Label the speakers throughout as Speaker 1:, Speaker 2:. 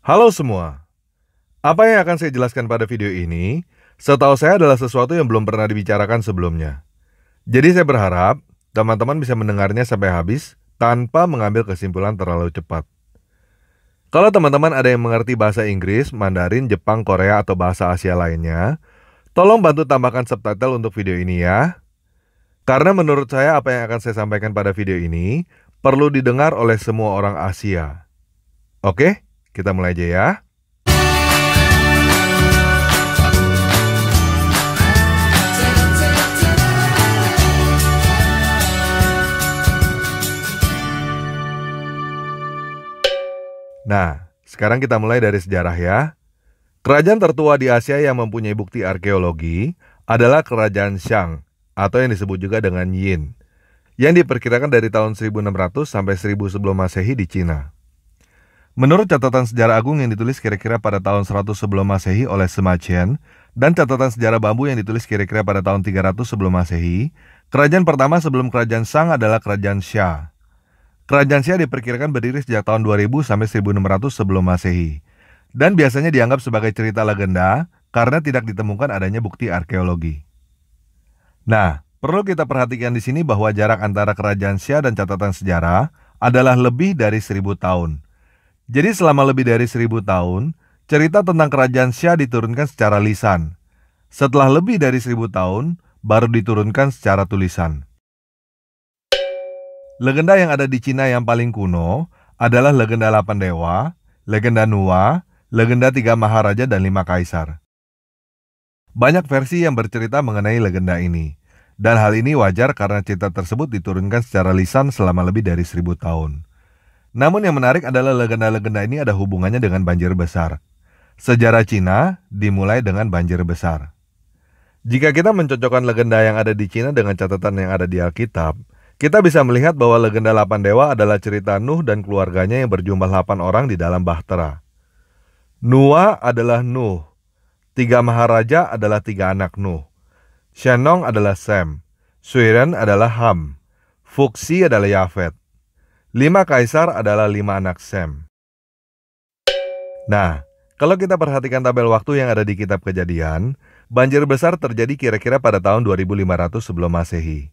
Speaker 1: Halo semua, apa yang akan saya jelaskan pada video ini, setahu saya adalah sesuatu yang belum pernah dibicarakan sebelumnya. Jadi saya berharap teman-teman bisa mendengarnya sampai habis tanpa mengambil kesimpulan terlalu cepat. Kalau teman-teman ada yang mengerti bahasa Inggris, Mandarin, Jepang, Korea, atau bahasa Asia lainnya, tolong bantu tambahkan subtitle untuk video ini ya. Karena menurut saya apa yang akan saya sampaikan pada video ini perlu didengar oleh semua orang Asia. Oke, kita mulai aja ya. Nah, sekarang kita mulai dari sejarah ya. Kerajaan tertua di Asia yang mempunyai bukti arkeologi adalah Kerajaan Shang, atau yang disebut juga dengan Yin, yang diperkirakan dari tahun 1600 sampai 1000 sebelum Masehi di Cina. Menurut catatan sejarah agung yang ditulis kira-kira pada tahun 100 sebelum Masehi oleh Sima Qian, dan catatan sejarah bambu yang ditulis kira-kira pada tahun 300 sebelum Masehi, kerajaan pertama sebelum Kerajaan Shang adalah Kerajaan Xia. Kerajaan Xia diperkirakan berdiri sejak tahun 2000 sampai 1600 sebelum Masehi, dan biasanya dianggap sebagai cerita legenda karena tidak ditemukan adanya bukti arkeologi. Nah, perlu kita perhatikan di sini bahwa jarak antara Kerajaan Xia dan catatan sejarah adalah lebih dari 1000 tahun. Jadi selama lebih dari 1000 tahun, cerita tentang Kerajaan Xia diturunkan secara lisan. Setelah lebih dari 1000 tahun, baru diturunkan secara tulisan. Legenda yang ada di Cina yang paling kuno adalah legenda 8 dewa, legenda Nuwa, legenda 3 maharaja dan 5 kaisar. Banyak versi yang bercerita mengenai legenda ini, dan hal ini wajar karena cerita tersebut diturunkan secara lisan selama lebih dari 1000 tahun. Namun yang menarik adalah legenda-legenda ini ada hubungannya dengan banjir besar. Sejarah Cina dimulai dengan banjir besar. Jika kita mencocokkan legenda yang ada di Cina dengan catatan yang ada di Alkitab, kita bisa melihat bahwa legenda 8 dewa adalah cerita Nuh dan keluarganya yang berjumlah 8 orang di dalam bahtera. Nuwa adalah Nuh. 3 maharaja adalah 3 anak Nuh. Shenong adalah Sem. Suiren adalah Ham. Fuxi adalah Yafet. 5 kaisar adalah 5 anak Sem. Nah, kalau kita perhatikan tabel waktu yang ada di kitab Kejadian, banjir besar terjadi kira-kira pada tahun 2500 sebelum Masehi.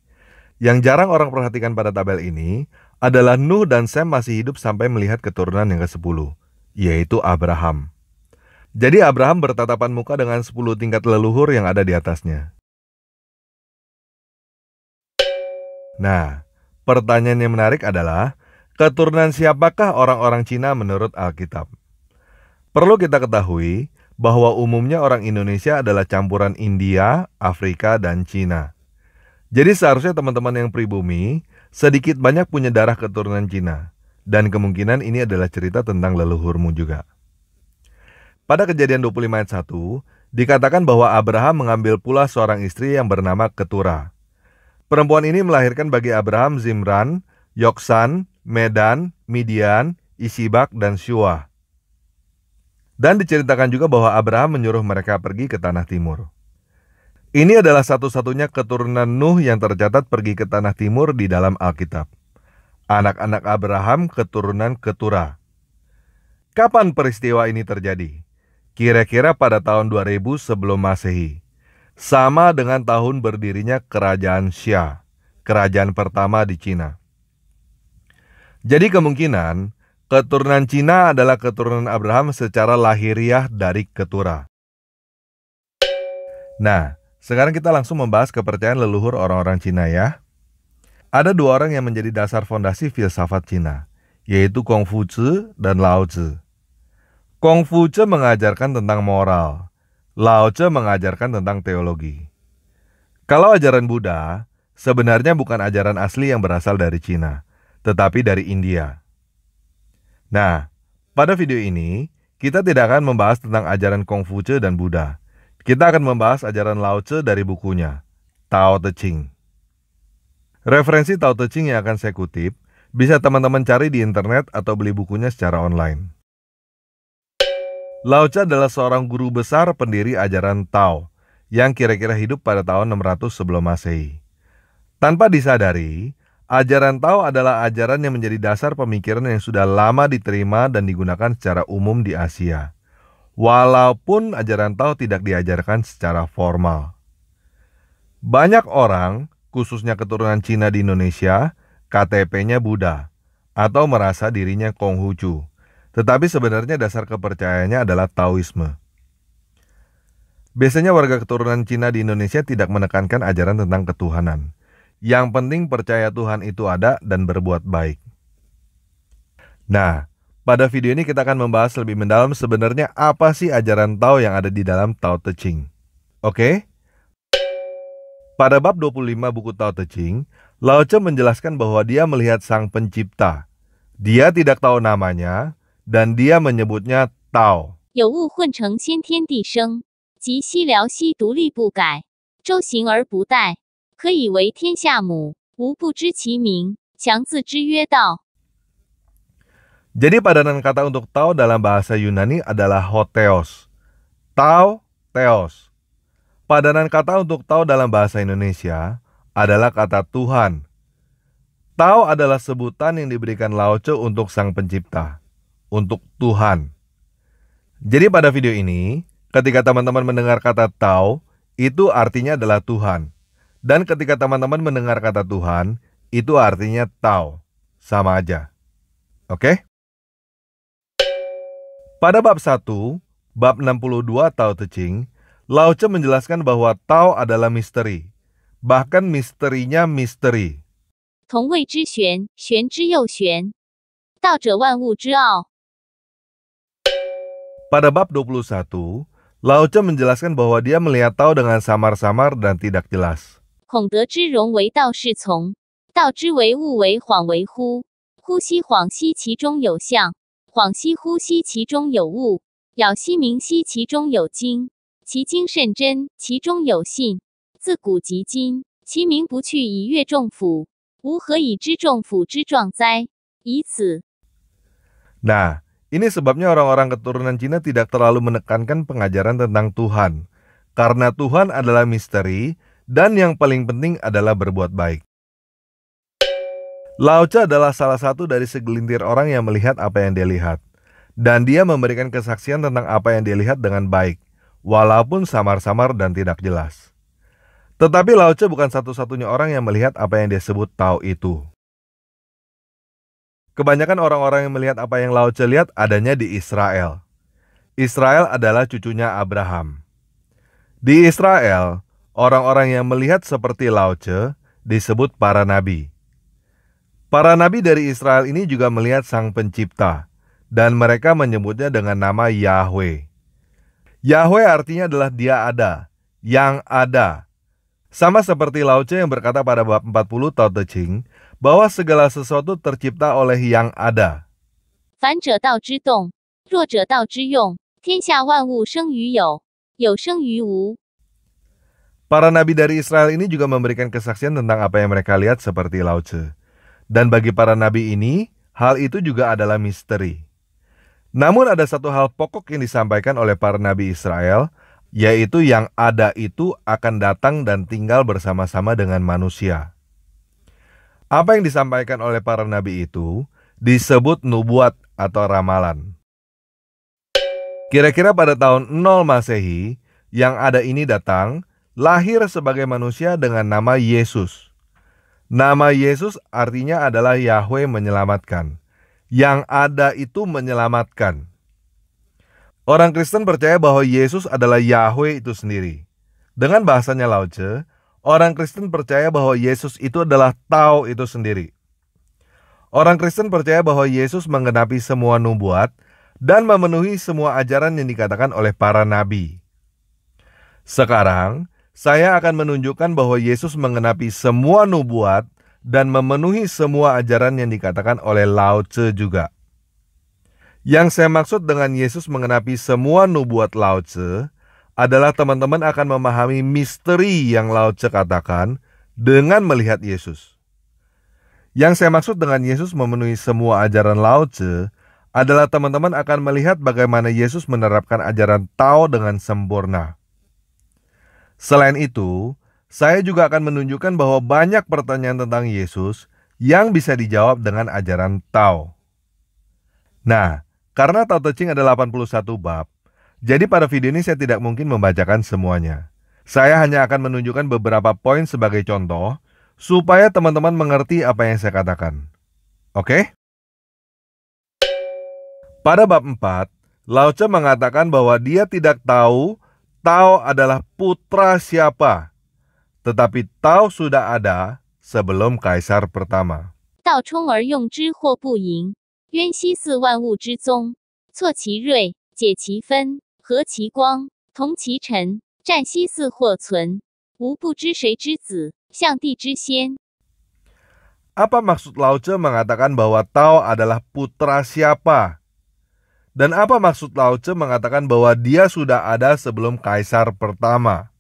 Speaker 1: Yang jarang orang perhatikan pada tabel ini adalah Nuh dan Sem masih hidup sampai melihat keturunan yang ke-10, yaitu Abraham. Jadi Abraham bertatapan muka dengan 10 tingkat leluhur yang ada di atasnya. Nah, pertanyaan yang menarik adalah, keturunan siapakah orang-orang Cina menurut Alkitab? Perlu kita ketahui bahwa umumnya orang Indonesia adalah campuran India, Afrika, dan Cina. Jadi seharusnya teman-teman yang pribumi sedikit banyak punya darah keturunan Cina, dan kemungkinan ini adalah cerita tentang leluhurmu juga. Pada Kejadian 25 ayat 1, dikatakan bahwa Abraham mengambil pula seorang istri yang bernama Ketura. Perempuan ini melahirkan bagi Abraham Zimran, Yoksan, Medan, Midian, Isibak, dan Syuah. Dan diceritakan juga bahwa Abraham menyuruh mereka pergi ke tanah timur. Ini adalah satu-satunya keturunan Nuh yang tercatat pergi ke tanah timur di dalam Alkitab. Anak-anak Abraham keturunan Ketura. Kapan peristiwa ini terjadi? Kira-kira pada tahun 2000 sebelum Masehi. Sama dengan tahun berdirinya Kerajaan Xia, kerajaan pertama di Cina. Jadi kemungkinan keturunan Cina adalah keturunan Abraham secara lahiriah dari Ketura. Nah, sekarang kita langsung membahas kepercayaan leluhur orang-orang Cina ya. Ada 2 orang yang menjadi dasar fondasi filsafat Cina, yaitu Kongfuzi dan Laozi. Kongfuzi mengajarkan tentang moral, Laozi mengajarkan tentang teologi. Kalau ajaran Buddha, sebenarnya bukan ajaran asli yang berasal dari Cina, tetapi dari India. Nah, pada video ini, kita tidak akan membahas tentang ajaran Kongfuzi dan Buddha. Kita akan membahas ajaran Lao Tzu dari bukunya, Tao Te Ching. Referensi Tao Te Ching yang akan saya kutip, bisa teman-teman cari di internet atau beli bukunya secara online. Lao Tzu adalah seorang guru besar pendiri ajaran Tao, yang kira-kira hidup pada tahun 600 sebelum Masehi. Tanpa disadari, Ajaran Tao adalah ajaran yang menjadi dasar pemikiran yang sudah lama diterima dan digunakan secara umum di Asia. Walaupun ajaran Tao tidak diajarkan secara formal. Banyak orang, khususnya keturunan Cina di Indonesia, KTP-nya Buddha, atau merasa dirinya Konghucu. Tetapi sebenarnya dasar kepercayaannya adalah Taoisme. Biasanya warga keturunan Cina di Indonesia tidak menekankan ajaran tentang ketuhanan. Yang penting percaya Tuhan itu ada dan berbuat baik. Nah, pada video ini kita akan membahas lebih mendalam sebenarnya apa sih ajaran Tao yang ada di dalam Tao Te Ching. Oke? Pada bab 25 buku Tao Te Ching, Lao Tzu menjelaskan bahwa dia melihat Sang Pencipta. Dia tidak tahu namanya, dan dia menyebutnya Tao.
Speaker 2: 有物混成先天地生，即悉辽西独立不改，周行而不殆，可以为天下母。吾不知其名，强自之曰道。
Speaker 1: Jadi padanan kata untuk Tao dalam bahasa Yunani adalah hotheos. Tao, theos. Padanan kata untuk Tao dalam bahasa Indonesia adalah kata Tuhan. Tao adalah sebutan yang diberikan Lao Tzu untuk Sang Pencipta, untuk Tuhan. Jadi pada video ini, ketika teman-teman mendengar kata Tao, itu artinya adalah Tuhan. Dan ketika teman-teman mendengar kata Tuhan, itu artinya Tao. Sama aja. Oke? Pada bab 1, bab 62 Tao Te Ching, Lao Tzu menjelaskan bahwa Tao adalah misteri. Bahkan misterinya misteri.
Speaker 2: 同谓之玄，玄之又玄。道者万物之奥。
Speaker 1: Pada bab 21, Lao Tzu menjelaskan bahwa dia melihat Tao dengan samar-samar dan tidak jelas.
Speaker 2: 孔德之容为道是从，道之为物为恍为惚。惚兮恍兮其中有象，恍兮惚兮其中有物，杳兮明兮其中有精，其精甚真，其中有信。自古及今，其名不去以阅众甫。吾何以知众甫之状哉？以此。
Speaker 1: Nah, ini sebabnya orang-orang keturunan Cina tidak terlalu menekankan pengajaran tentang Tuhan. Karena Tuhan adalah misteri, dan yang paling penting adalah berbuat baik. Lao Tzu adalah salah satu dari segelintir orang yang melihat apa yang dia lihat. Dan dia memberikan kesaksian tentang apa yang dia lihat dengan baik, walaupun samar-samar dan tidak jelas. Tetapi Lao Tzu bukan satu-satunya orang yang melihat apa yang dia sebut Tao itu. Kebanyakan orang-orang yang melihat apa yang Lao Tzu lihat adanya di Israel. Israel adalah cucunya Abraham. Di Israel, orang-orang yang melihat seperti Lao Tzu disebut para nabi. Para nabi dari Israel ini juga melihat Sang Pencipta, dan mereka menyebutnya dengan nama Yahweh. Yahweh artinya adalah Dia ada, yang ada. Sama seperti Lao Tzu yang berkata pada bab 40 Tao Te Ching, bahwa segala sesuatu tercipta oleh yang ada.
Speaker 2: 凡者道之动，弱者道之用。天下万物生于有，有生于无。
Speaker 1: Para nabi dari Israel ini juga memberikan kesaksian tentang apa yang mereka lihat seperti Lao Tzu. Dan bagi para nabi ini, hal itu juga adalah misteri. Namun ada satu hal pokok yang disampaikan oleh para nabi Israel, yaitu yang ada itu akan datang dan tinggal bersama-sama dengan manusia. Apa yang disampaikan oleh para nabi itu disebut nubuat atau ramalan. Kira-kira pada tahun 0 Masehi, yang ada ini datang, lahir sebagai manusia dengan nama Yesus. Nama Yesus artinya adalah Yahweh menyelamatkan. Yang ada itu menyelamatkan. Orang Kristen percaya bahwa Yesus adalah Yahweh itu sendiri. Dengan bahasanya Lao Tzu, orang Kristen percaya bahwa Yesus itu adalah Tao itu sendiri. Orang Kristen percaya bahwa Yesus menggenapi semua nubuat dan memenuhi semua ajaran yang dikatakan oleh para nabi. Sekarang, saya akan menunjukkan bahwa Yesus menggenapi semua nubuat dan memenuhi semua ajaran yang dikatakan oleh Lao Tzu juga. Yang saya maksud dengan Yesus menggenapi semua nubuat Lao Tzu adalah teman-teman akan memahami misteri yang Lao Tzu katakan dengan melihat Yesus. Yang saya maksud dengan Yesus memenuhi semua ajaran Lao Tzu adalah teman-teman akan melihat bagaimana Yesus menerapkan ajaran Tao dengan sempurna. Selain itu, saya juga akan menunjukkan bahwa banyak pertanyaan tentang Yesus yang bisa dijawab dengan ajaran Tao. Nah, karena Tao Te Ching ada 81 bab, jadi pada video ini saya tidak mungkin membacakan semuanya. Saya hanya akan menunjukkan beberapa poin sebagai contoh, supaya teman-teman mengerti apa yang saya katakan. Oke? Pada bab 4, Lao Tse mengatakan bahwa dia tidak tahu Tao adalah putra siapa, tetapi Tao sudah ada sebelum Kaisar pertama.
Speaker 2: 道冲而用之或不盈，渊兮似万物之宗，错其锐，解其分，和其光，同其尘，战兮似或存，无不知谁之子，象帝之先。
Speaker 1: Apa maksud Lao Tse mengatakan bahwa Tao adalah putra siapa? Dan apa maksud Lao Tse mengatakan bahwa dia sudah ada sebelum Kaisar pertama?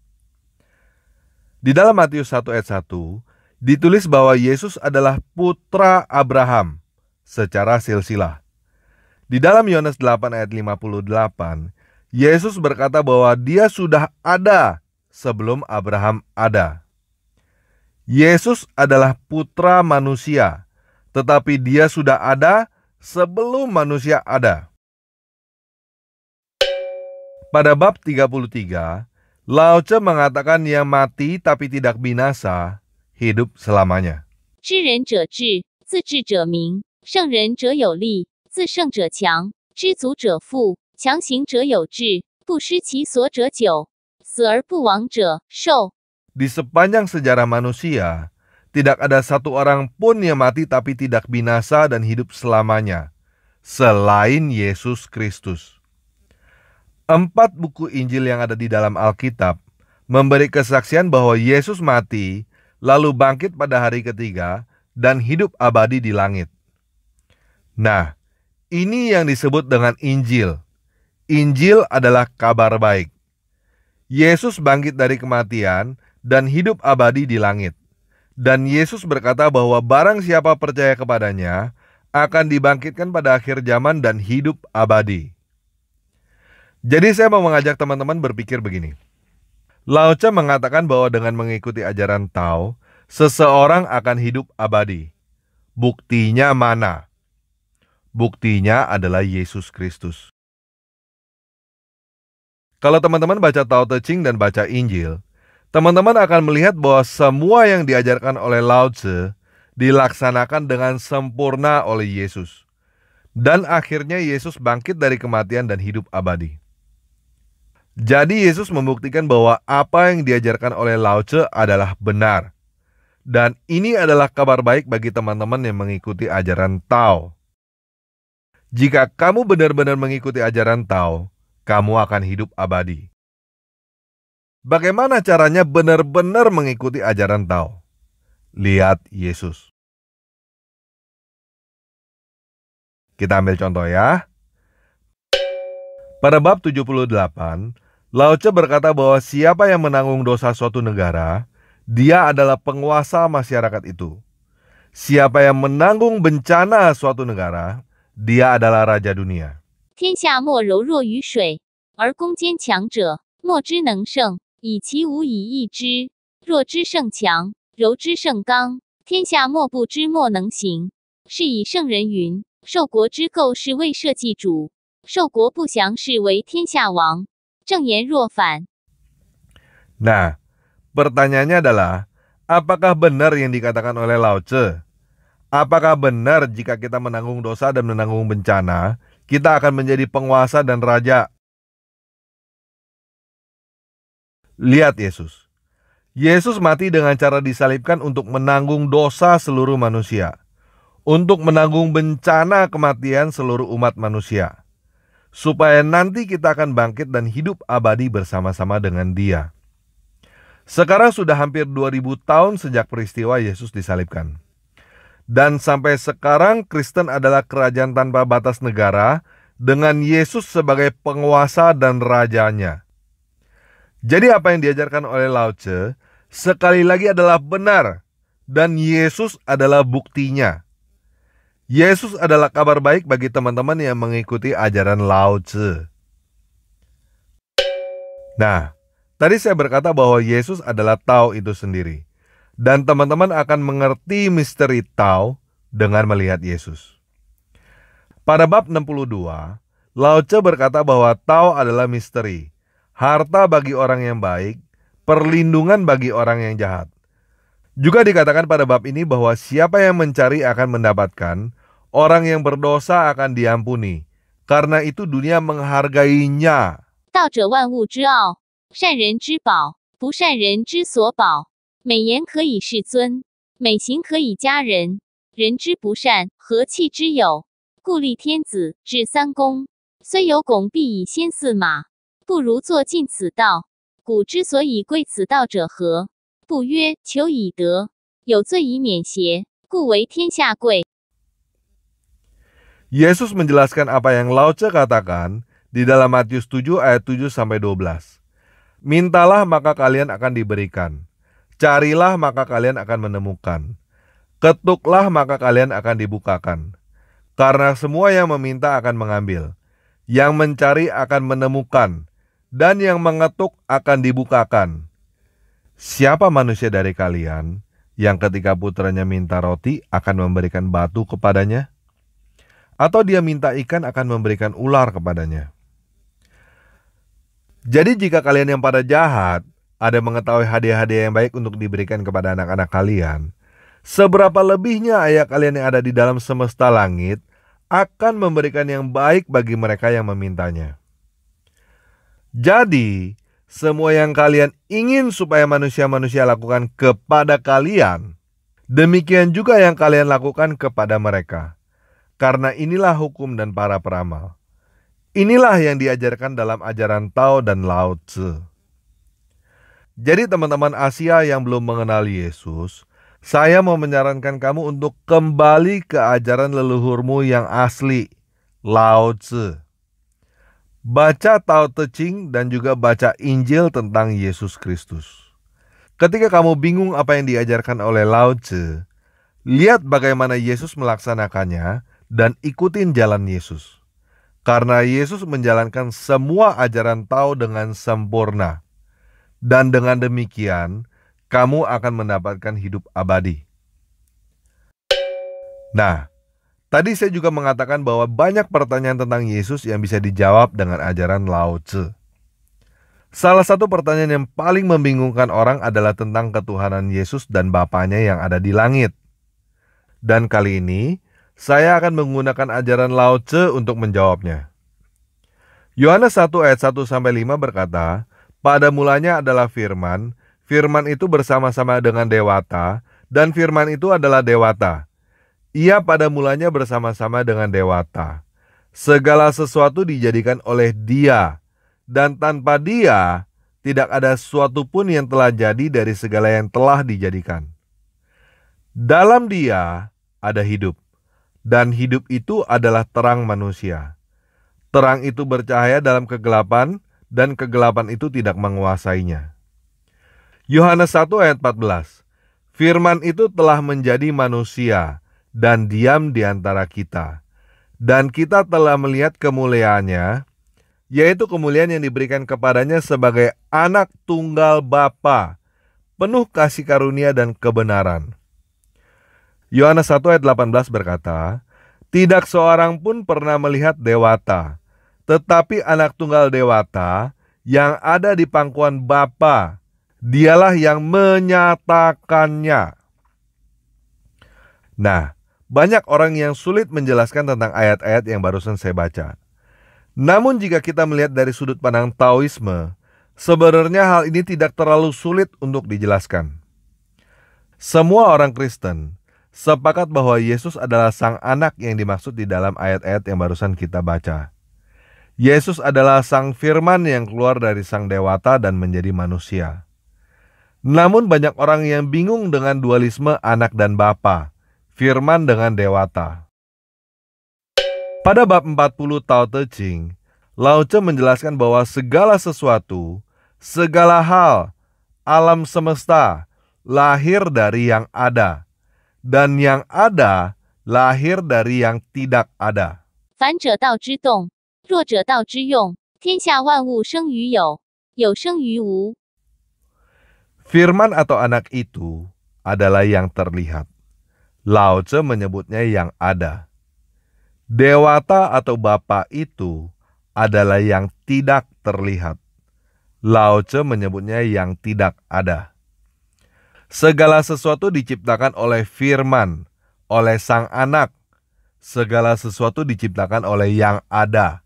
Speaker 1: Di dalam Matius 1 ayat 1, ditulis bahwa Yesus adalah putra Abraham secara silsilah. Di dalam Yohanes 8 ayat 58, Yesus berkata bahwa dia sudah ada sebelum Abraham ada. Yesus adalah putra manusia, tetapi dia sudah ada sebelum manusia ada. Pada bab 33, Lao Tse mengatakan yang mati tapi tidak binasa, hidup selamanya.
Speaker 2: 知人者智，自智者明；胜人者有力，自胜者强；知足者富，强行者有志；不失其所者久，死而不亡者寿。
Speaker 1: Di sepanjang sejarah manusia, tidak ada satu orang pun yang mati tapi tidak binasa dan hidup selamanya, selain Yesus Kristus. 4 buku Injil yang ada di dalam Alkitab memberi kesaksian bahwa Yesus mati, lalu bangkit pada hari ketiga, dan hidup abadi di langit. Nah, ini yang disebut dengan Injil. Injil adalah kabar baik. Yesus bangkit dari kematian dan hidup abadi di langit. Dan Yesus berkata bahwa barang siapa percaya kepadanya akan dibangkitkan pada akhir zaman dan hidup abadi. Jadi saya mau mengajak teman-teman berpikir begini. Lao Tse mengatakan bahwa dengan mengikuti ajaran Tao, seseorang akan hidup abadi. Buktinya mana? Buktinya adalah Yesus Kristus. Kalau teman-teman baca Tao Te Ching dan baca Injil, teman-teman akan melihat bahwa semua yang diajarkan oleh Lao Tse dilaksanakan dengan sempurna oleh Yesus. Dan akhirnya Yesus bangkit dari kematian dan hidup abadi. Jadi Yesus membuktikan bahwa apa yang diajarkan oleh Lao Tse adalah benar. Dan ini adalah kabar baik bagi teman-teman yang mengikuti ajaran Tao. Jika kamu benar-benar mengikuti ajaran Tao, kamu akan hidup abadi. Bagaimana caranya benar-benar mengikuti ajaran Tao? Lihat Yesus. Kita ambil contoh ya. Pada bab 78, Lao Tse berkata bahwa siapa yang menanggung dosa suatu negara, dia adalah penguasa masyarakat itu. Siapa yang menanggung bencana suatu negara, dia adalah raja dunia.
Speaker 2: 天下莫柔弱于水，而攻坚强者，莫之能胜，以其无以易之。弱之胜强，柔之胜刚，天下莫不知莫能行。是以圣人云：受国之构是为社稷主，受国不祥是为天下王。正言若反。
Speaker 1: Nah, pertanyaannya adalah, apakah benar yang dikatakan oleh Lao Tse? Apakah benar jika kita menanggung dosa dan menanggung bencana, kita akan menjadi penguasa dan raja? Lihat Yesus. Yesus mati dengan cara disalibkan untuk menanggung dosa seluruh manusia, untuk menanggung bencana kematian seluruh umat manusia, supaya nanti kita akan bangkit dan hidup abadi bersama-sama dengan Dia. Sekarang sudah hampir 2000 tahun sejak peristiwa Yesus disalibkan. Dan sampai sekarang Kristen adalah kerajaan tanpa batas negara dengan Yesus sebagai penguasa dan rajanya. Jadi apa yang diajarkan oleh Lao Tse sekali lagi adalah benar, dan Yesus adalah buktinya. Yesus adalah kabar baik bagi teman-teman yang mengikuti ajaran Lao Tse. Nah, tadi saya berkata bahwa Yesus adalah Tao itu sendiri. Dan teman-teman akan mengerti misteri Tao dengan melihat Yesus. Pada bab 62, Lao Tzu berkata bahwa Tao adalah misteri, harta bagi orang yang baik, perlindungan bagi orang yang jahat. Juga dikatakan pada bab ini bahwa siapa yang mencari akan mendapatkan, orang yang berdosa akan diampuni. Karena itu dunia menghargainya.
Speaker 2: 道者万物之奥，善人之宝，不善人之所宝。美言可以世尊，美行可以佳人。人之不善，何气之有？故立天子，治三公。虽有拱璧以先驷马，不如坐尽此道。古之所以贵此道者何？不曰求以得，有罪以免邪，故为天下贵。
Speaker 1: Yesus menjelaskan apa yang Lao Tzu katakan di dalam Matius 7 ayat 7-12. Mintalah maka kalian akan diberikan. Carilah maka kalian akan menemukan. Ketuklah maka kalian akan dibukakan. Karena semua yang meminta akan mengambil. Yang mencari akan menemukan. Dan yang mengetuk akan dibukakan. Siapa manusia dari kalian yang ketika putranya minta roti akan memberikan batu kepadanya? Atau dia minta ikan akan memberikan ular kepadanya? Jadi jika kalian yang pada jahat ada mengetahui hadiah-hadiah yang baik untuk diberikan kepada anak-anak kalian, seberapa lebihnya ayah kalian yang ada di dalam semesta langit akan memberikan yang baik bagi mereka yang memintanya. Jadi, semua yang kalian ingin supaya manusia-manusia lakukan kepada kalian, demikian juga yang kalian lakukan kepada mereka. Karena inilah hukum dan para peramal. Inilah yang diajarkan dalam ajaran Tao dan Lao Tzu. Jadi teman-teman Asia yang belum mengenal Yesus, saya mau menyarankan kamu untuk kembali ke ajaran leluhurmu yang asli, Lao Tzu. Baca Tao Te Ching dan juga baca Injil tentang Yesus Kristus. Ketika kamu bingung apa yang diajarkan oleh Lao Tzu, lihat bagaimana Yesus melaksanakannya dan ikutin jalan Yesus. Karena Yesus menjalankan semua ajaran Tao dengan sempurna. Dan dengan demikian, kamu akan mendapatkan hidup abadi. Nah, tadi saya juga mengatakan bahwa banyak pertanyaan tentang Yesus yang bisa dijawab dengan ajaran Lao Tzu. Salah satu pertanyaan yang paling membingungkan orang adalah tentang ketuhanan Yesus dan Bapanya yang ada di langit. Dan kali ini, saya akan menggunakan ajaran Lao Tzu untuk menjawabnya. Yohanes 1 ayat 1-5 berkata, pada mulanya adalah firman, firman itu bersama-sama dengan Dewata, dan firman itu adalah Dewata. Ia pada mulanya bersama-sama dengan Dewata. Segala sesuatu dijadikan oleh Dia, dan tanpa Dia, tidak ada sesuatu pun yang telah jadi dari segala yang telah dijadikan. Dalam Dia ada hidup. Dan hidup itu adalah terang manusia. Terang itu bercahaya dalam kegelapan, dan kegelapan itu tidak menguasainya. Yohanes 1 ayat 14. Firman itu telah menjadi manusia, dan diam di antara kita. Dan kita telah melihat kemuliaannya, yaitu kemuliaan yang diberikan kepadanya sebagai anak tunggal Bapa, penuh kasih karunia dan kebenaran. Yohanes 1 ayat 18 berkata, tidak seorang pun pernah melihat Dewata, tetapi anak tunggal Dewata yang ada di pangkuan Bapa, dialah yang menyatakannya. Nah, banyak orang yang sulit menjelaskan tentang ayat-ayat yang barusan saya baca. Namun jika kita melihat dari sudut pandang Taoisme, sebenarnya hal ini tidak terlalu sulit untuk dijelaskan. Semua orang Kristen sepakat bahwa Yesus adalah sang anak yang dimaksud di dalam ayat-ayat yang barusan kita baca. Yesus adalah sang firman yang keluar dari sang Dewata dan menjadi manusia. Namun banyak orang yang bingung dengan dualisme anak dan bapa, firman dengan Dewata. Pada bab 40 Tao Te Ching, Lao Tzu menjelaskan bahwa segala sesuatu, segala hal, alam semesta, lahir dari yang ada. Dan yang ada lahir dari yang tidak ada.
Speaker 2: 凡者道之动，弱者道之用。天下万物生于有，有生于无。
Speaker 1: Firman atau anak itu adalah yang terlihat. Lao Tzu menyebutnya yang ada. Dewata atau Bapa itu adalah yang tidak terlihat. Lao Tzu menyebutnya yang tidak ada. Segala sesuatu diciptakan oleh firman, oleh sang anak. Segala sesuatu diciptakan oleh yang ada.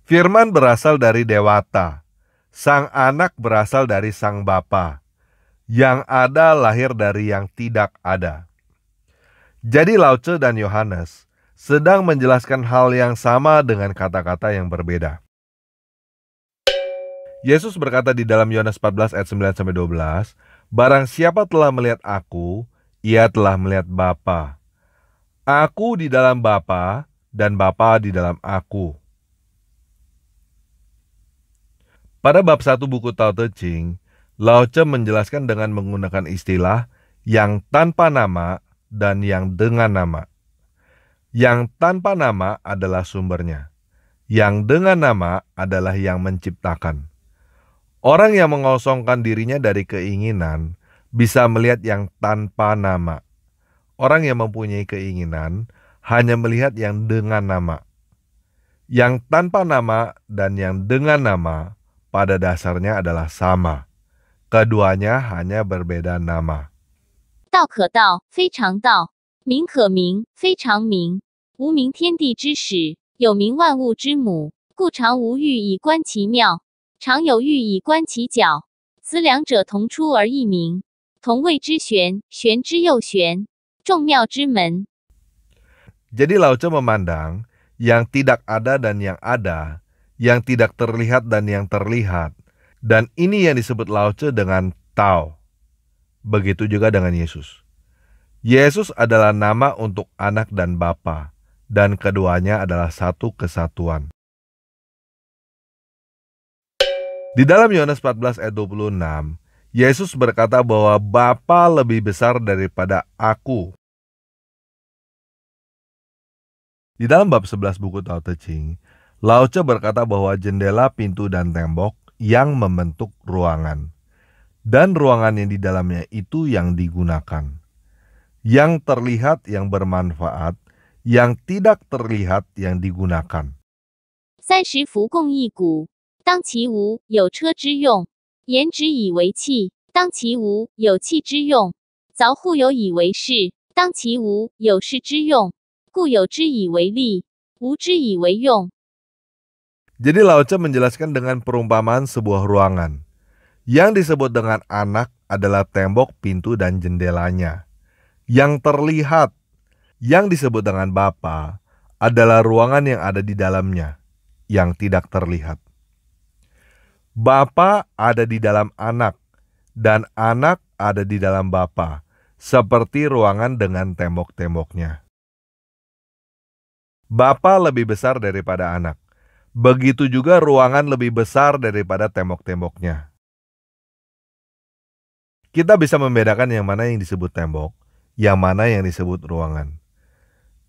Speaker 1: Firman berasal dari Dewata. Sang anak berasal dari sang Bapa. Yang ada lahir dari yang tidak ada. Jadi Lao Tzu dan Yohanes sedang menjelaskan hal yang sama dengan kata-kata yang berbeda. Yesus berkata di dalam Yohanes 14 ayat 9-12, "Barang siapa telah melihat aku, ia telah melihat Bapa. Aku di dalam Bapa dan Bapa di dalam aku." Pada bab 1 buku Tao Te Ching, Lao Tzu menjelaskan dengan menggunakan istilah yang tanpa nama dan yang dengan nama. Yang tanpa nama adalah sumbernya. Yang dengan nama adalah yang menciptakan. Orang yang mengosongkan dirinya dari keinginan bisa melihat yang tanpa nama. Orang yang mempunyai keinginan hanya melihat yang dengan nama. Yang tanpa nama dan yang dengan nama pada dasarnya adalah sama. Keduanya hanya berbeda nama.
Speaker 2: 道可道，非常道；名可名，非常名。无名天地之始，有名万物之母，故常无欲以观其妙，常有欲以观其徼。此两者同出而异名，同谓之玄，玄之又玄，众妙之门。
Speaker 1: Jadi Lao Tzu memandang yang tidak ada dan yang ada, yang tidak terlihat dan yang terlihat. Dan ini yang disebut Lao Tzu dengan Tao. Begitu juga dengan Yesus. Yesus adalah nama untuk anak dan Bapa, dan keduanya adalah satu kesatuan. Di dalam Yohanes 14 ayat 26, Yesus berkata bahwa Bapa lebih besar daripada aku. Di dalam bab 11 buku Tao Te Ching, Lao Tzu berkata bahwa jendela, pintu, dan tembok yang membentuk ruangan. Dan ruangan yang di dalamnya itu yang digunakan. Yang terlihat yang bermanfaat, yang tidak terlihat yang digunakan.
Speaker 2: 30辐共一毂，当其无，有车之用；言之以为器，当其无，有器之用；凿户有以为室，当其无，有室之用。故有之以为利，无之以为用。
Speaker 1: Jadi Lao Tzu menjelaskan dengan perumpamaan sebuah ruangan. Yang disebut dengan anak adalah tembok, pintu, dan jendelanya. Yang terlihat, yang disebut dengan Bapa, adalah ruangan yang ada di dalamnya, yang tidak terlihat. Bapa ada di dalam anak, dan anak ada di dalam Bapa, seperti ruangan dengan tembok-temboknya. Bapa lebih besar daripada anak. Begitu juga ruangan lebih besar daripada tembok-temboknya. Kita bisa membedakan yang mana yang disebut tembok, yang mana yang disebut ruangan.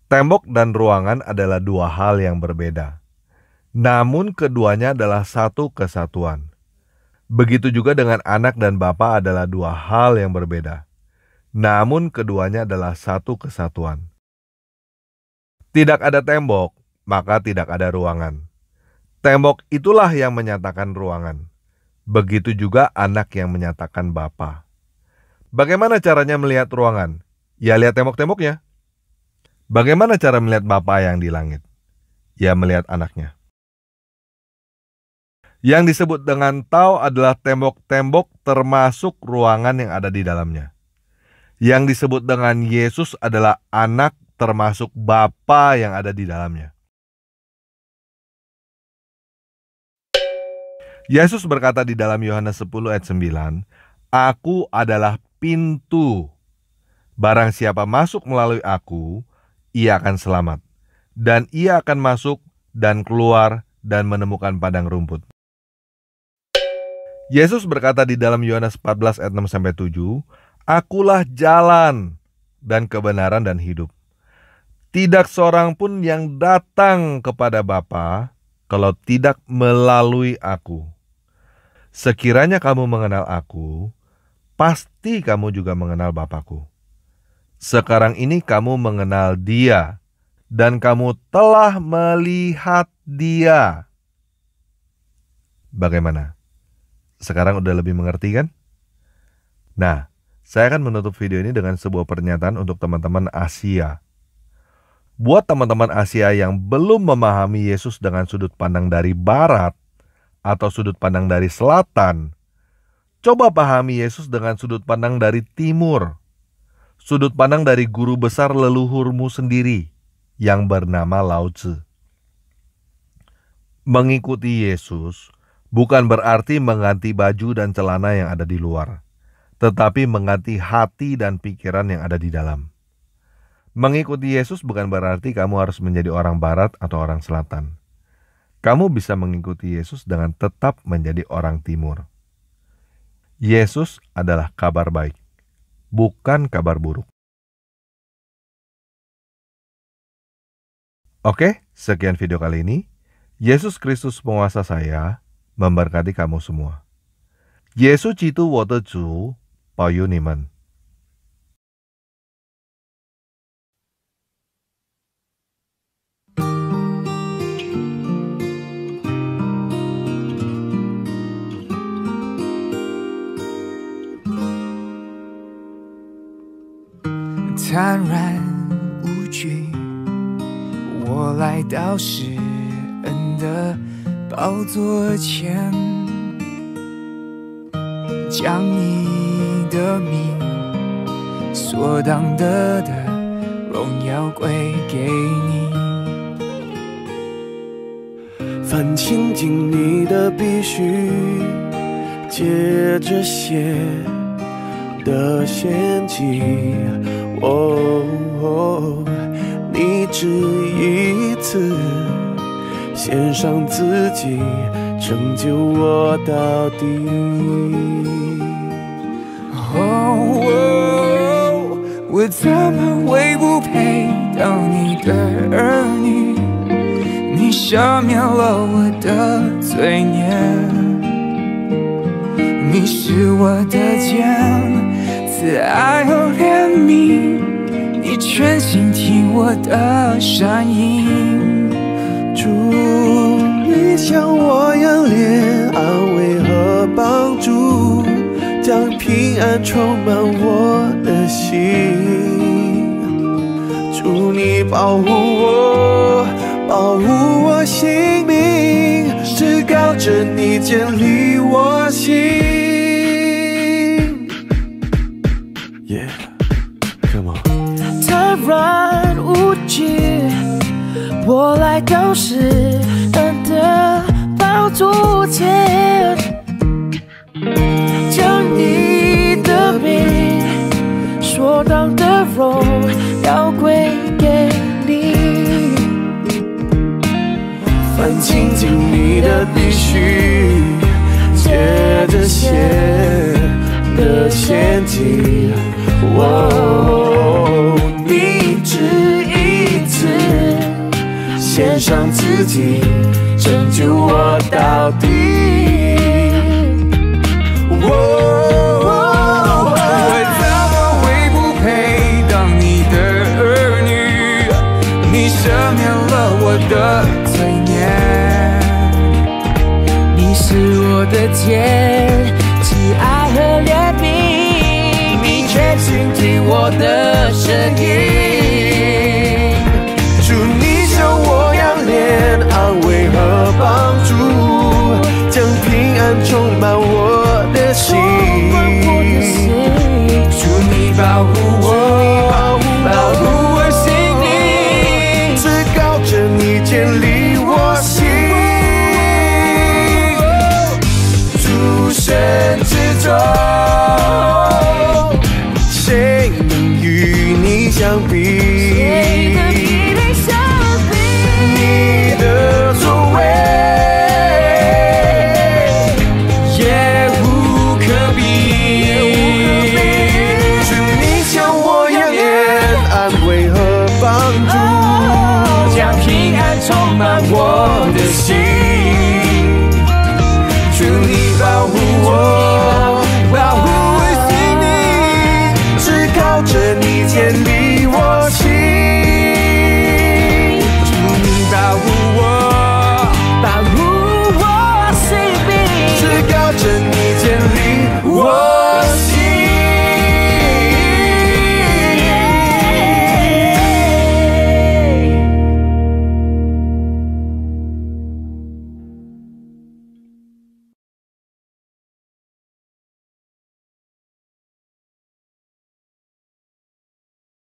Speaker 1: Tembok dan ruangan adalah dua hal yang berbeda. Namun keduanya adalah satu kesatuan. Begitu juga dengan anak dan Bapa adalah dua hal yang berbeda. Namun keduanya adalah satu kesatuan. Tidak ada tembok, maka tidak ada ruangan. Tembok itulah yang menyatakan ruangan. Begitu juga anak yang menyatakan Bapa. Bagaimana caranya melihat ruangan? Ya lihat tembok-temboknya. Bagaimana cara melihat Bapa yang di langit? Ya melihat anaknya. Yang disebut dengan Tao adalah tembok-tembok termasuk ruangan yang ada di dalamnya. Yang disebut dengan Yesus adalah anak termasuk Bapa yang ada di dalamnya. Yesus berkata di dalam Yohanes 10 ayat 9, "Aku adalah pintu. Barang siapa masuk melalui aku, ia akan selamat. Dan ia akan masuk dan keluar dan menemukan padang rumput." Yesus berkata di dalam Yohanes 14 ayat 6-7, "Akulah jalan dan kebenaran dan hidup. Tidak seorang pun yang datang kepada Bapa kalau tidak melalui aku. Sekiranya kamu mengenal aku, pasti kamu juga mengenal Bapa-Ku. Sekarang ini kamu mengenal Dia, dan kamu telah melihat Dia. Bagaimana? Sekarang udah lebih mengerti kan? Nah, saya akan menutup video ini dengan sebuah pernyataan untuk teman-teman Asia. Buat teman-teman Asia yang belum memahami Yesus dengan sudut pandang dari barat atau sudut pandang dari selatan, coba pahami Yesus dengan sudut pandang dari timur. Sudut pandang dari guru besar leluhurmu sendiri yang bernama Lao Tzu. Mengikuti Yesus bukan berarti mengganti baju dan celana yang ada di luar, tetapi mengganti hati dan pikiran yang ada di dalam. Mengikuti Yesus bukan berarti kamu harus menjadi orang barat atau orang selatan. Kamu bisa mengikuti Yesus dengan tetap menjadi orang timur. Yesus adalah kabar baik, bukan kabar buruk. Oke, sekian video kali ini. Yesus Kristus penguasa saya memberkati kamu semua. Yesus基督我的主保佑你们。
Speaker 3: 坦然无惧，我来到施恩的宝座前，将你的名所当得的荣耀归给你。
Speaker 4: 凡亲近你的必须借着血的献祭。你只一次献上自己，拯救我到底。
Speaker 3: 我怎么会不配当你的儿女？你赦免了我的罪孽，你是我的肩。慈爱和怜悯，你全心听我的声音。
Speaker 4: 主，你像我样怜安慰和帮助，将平安充满我的心。主，你保护我性命，至高者你建立我心。
Speaker 5: 坦然无惧，我来到施恩的宝座前，将你的名所当的荣耀归给你。
Speaker 4: 凡亲近你的必须借着血的献祭。你只一次献上自己，拯救我到底。
Speaker 3: 我怎么会不配当你的儿女？你赦免了我的罪孽，你是我的肩，慈爱和怜悯，你全心听我的声音。
Speaker 4: 主，你像我样怜安慰和帮助，将平安充满我的心。
Speaker 3: 主，你保护我心灵，
Speaker 4: 至高者你建立我心。诸神之中，谁能与你相比？你的作为也无可比。主，你像我样怜安慰着你。